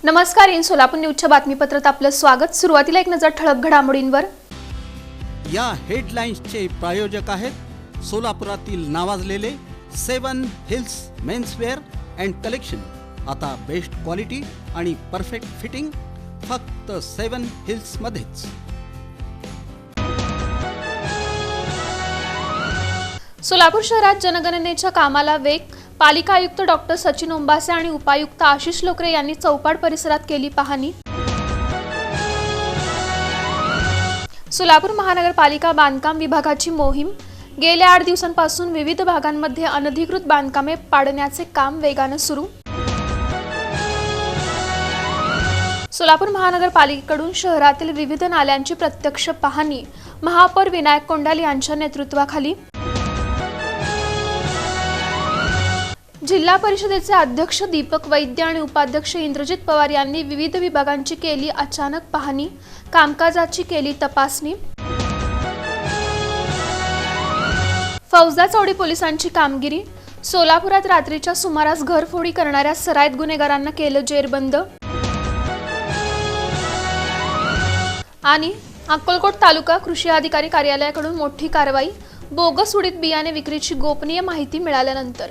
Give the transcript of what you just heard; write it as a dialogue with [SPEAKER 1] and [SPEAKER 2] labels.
[SPEAKER 1] नमस्कार, इन सोलापूर न्यूजच्या बातमीपत्रात आपलं स्वागत। सुरुवातीला एक नजर ठळक घडामोडींवर।
[SPEAKER 2] या हेडलाईन्सचे प्रायोजक आहेत सोलापुरातील नावाजलेले 7 हिल्स मेन्सवेअर अँड कलेक्शन। आता बेस्ट क्वालिटी आणि परफेक्ट फिटिंग फक्त 7 हिल्स मध्येच।
[SPEAKER 1] सोलापूर शहरात जनगणनेच्या कामाला वेग। पालिका आयुक्त डॉक्टर सचिन ओंबासे आणि उपायुक्त आशिष लोकरे यांनी चौपाट परिसरात केली पाहणी। सोलापूर महानगरपालिका बांधकाम विभागाची मोहीम। गेल्या 8 दिवसांपासून विविध भागांमध्ये अनधिकृत बांधकामे पाडण्याचे काम वेगाने सुरू। सोलापूर महानगरपालिकेकडून शहरातील विविध नाल्यांची प्रत्यक्ष पाहणी। महापौर विनायक कोंडाल यांच्या नेतृत्वाखाली। जिल्हा परिषदेचे अध्यक्ष दीपक वैद्य आणि उपाध्यक्ष इंद्रजित पवार यांनी विविध विभागांची केली अचानक पाहणी। कामकाजाची केली तपासणी। फौजा चौडी पोलिसांची कामगिरी। सोलापुरात रात्रीच्या सुमारास घरफोडी करणाऱ्या सराईत गुन्हेगारांना केलं जेरबंद। आणि अक्कलकोट तालुका कृषी अधिकारी कार्यालयाकडून मोठी कारवाई। बोगस उडीद बियाणे विक्रीची गोपनीय माहिती मिळाल्यानंतर